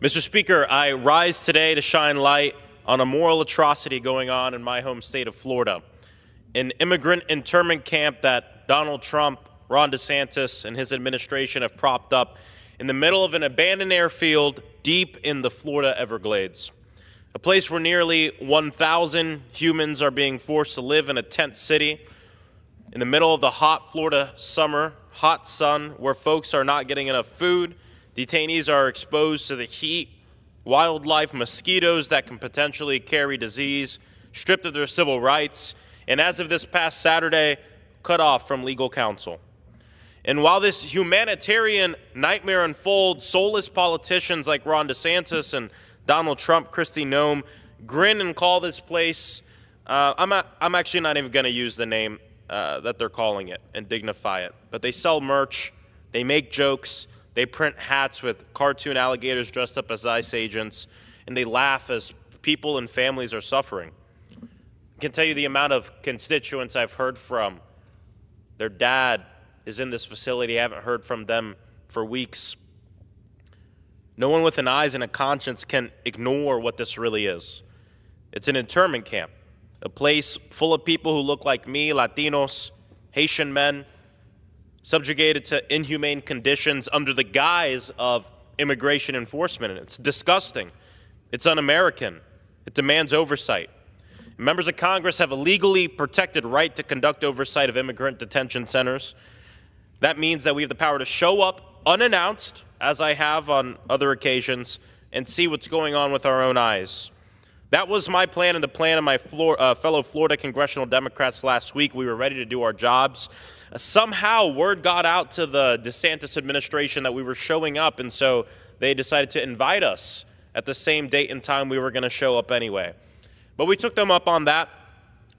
Mr. Speaker, I rise today to shine light on a moral atrocity going on in my home state of Florida. An immigrant internment camp that Donald Trump, Ron DeSantis, and his administration have propped up in the middle of an abandoned airfield deep in the Florida Everglades. A place where nearly 1,000 humans are being forced to live in a tent city in the middle of the hot Florida summer, hot sun, where folks are not getting enough food. Detainees are exposed to the heat, wildlife, mosquitoes that can potentially carry disease, stripped of their civil rights, and as of this past Saturday, cut off from legal counsel. And while this humanitarian nightmare unfolds, soulless politicians like Ron DeSantis and Donald Trump, Kristi Noem, grin and call this place, I'm actually not even going to use the name that they're calling it and dignify it, but they sell merch, they make jokes, they print hats with cartoon alligators dressed up as ICE agents, and they laugh as people and families are suffering. I can tell you the amount of constituents I've heard from. Their dad is in this facility. I haven't heard from them for weeks. No one with an eyes and a conscience can ignore what this really is. It's an internment camp, a place full of people who look like me, Latinos, Haitian men, subjugated to inhumane conditions under the guise of immigration enforcement. It's disgusting. It's un-American. It demands oversight. Members of Congress have a legally protected right to conduct oversight of immigrant detention centers. That means that we have the power to show up unannounced, as I have on other occasions, and see what's going on with our own eyes. That was my plan and the plan of my fellow Florida Congressional Democrats last week. We were ready to do our jobs. Somehow, word got out to the DeSantis administration that we were showing up, and so they decided to invite us at the same date and time we were going to show up anyway. But we took them up on that.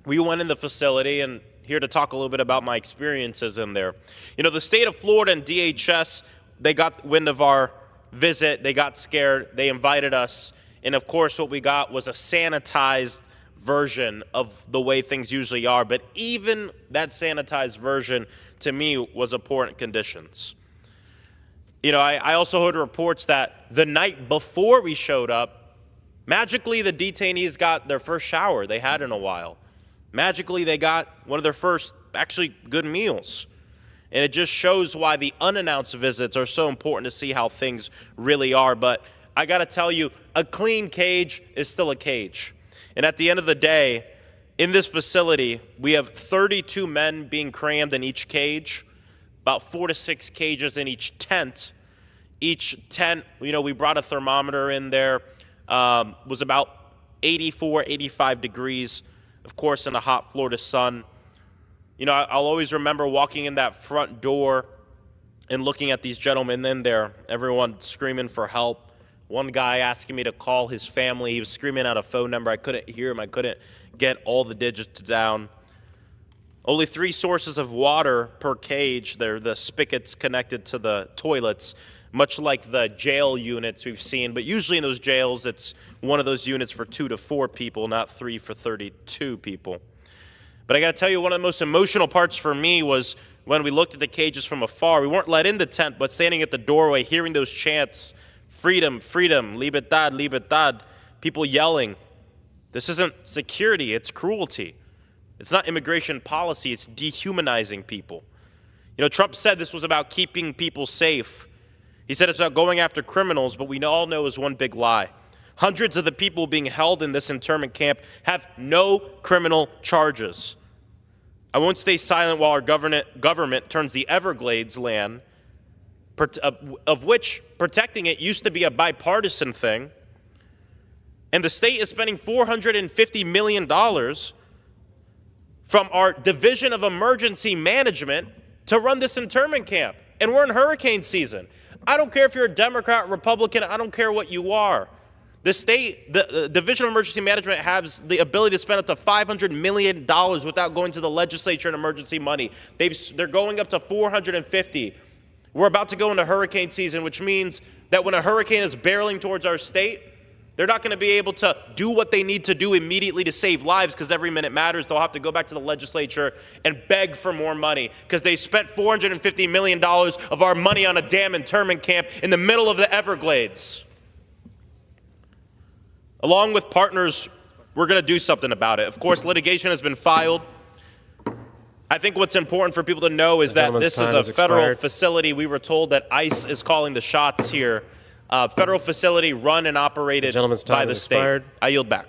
We went in the facility, and here to talk a little bit about my experiences in there. You know, the state of Florida and DHS, they got wind of our visit. They got scared. They invited us. And of course, what we got was a sanitized version of the way things usually are. But even that sanitized version, to me, was abhorrent conditions. You know, I also heard reports that the night before we showed up, magically the detainees got their first shower they had in a while. Magically, they got one of their first, actually, good meals. And it just shows why the unannounced visits are so important to see how things really are. But I got to tell you, a clean cage is still a cage. And at the end of the day, in this facility, we have 32 men being crammed in each cage, about 4 to 6 cages in each tent. Each tent, you know, we brought a thermometer in there, was about 84, 85 degrees, of course, in the hot Florida sun. You know, I'll always remember walking in that front door and looking at these gentlemen in there, everyone screaming for help. One guy asking me to call his family. He was screaming out a phone number. I couldn't hear him. I couldn't get all the digits down. Only 3 sources of water per cage. They're the spigots connected to the toilets, much like the jail units we've seen. But usually in those jails, it's one of those units for 2 to 4 people, not 3 for 32 people. But I got to tell you, one of the most emotional parts for me was when we looked at the cages from afar. We weren't let in the tent, but standing at the doorway, hearing those chants, freedom, freedom, libertad, people yelling. This isn't security, it's cruelty. It's not immigration policy, it's dehumanizing people. You know, Trump said this was about keeping people safe. He said it's about going after criminals, but we all know is one big lie. Hundreds of the people being held in this internment camp have no criminal charges. I won't stay silent while our government turns the Everglades land, of which protecting it used to be a bipartisan thing, and the state is spending $450 million from our Division of Emergency Management to run this internment camp. And we're in hurricane season. I don't care if you're a Democrat, Republican, I don't care what you are. The state, the Division of Emergency Management has the ability to spend up to $500 million without going to the legislature and emergency money. They're going up to $450. We're about to go into hurricane season, which means that when a hurricane is barreling towards our state, they're not going to be able to do what they need to do immediately to save lives because every minute matters. They'll have to go back to the legislature and beg for more money because they spent $450 million of our money on a damn internment camp in the middle of the Everglades. Along with partners, we're going to do something about it. Of course, litigation has been filed. I think what's important for people to know is that this is a federal facility. We were told that ICE is calling the shots here. Federal facility run and operated by the state. I yield back.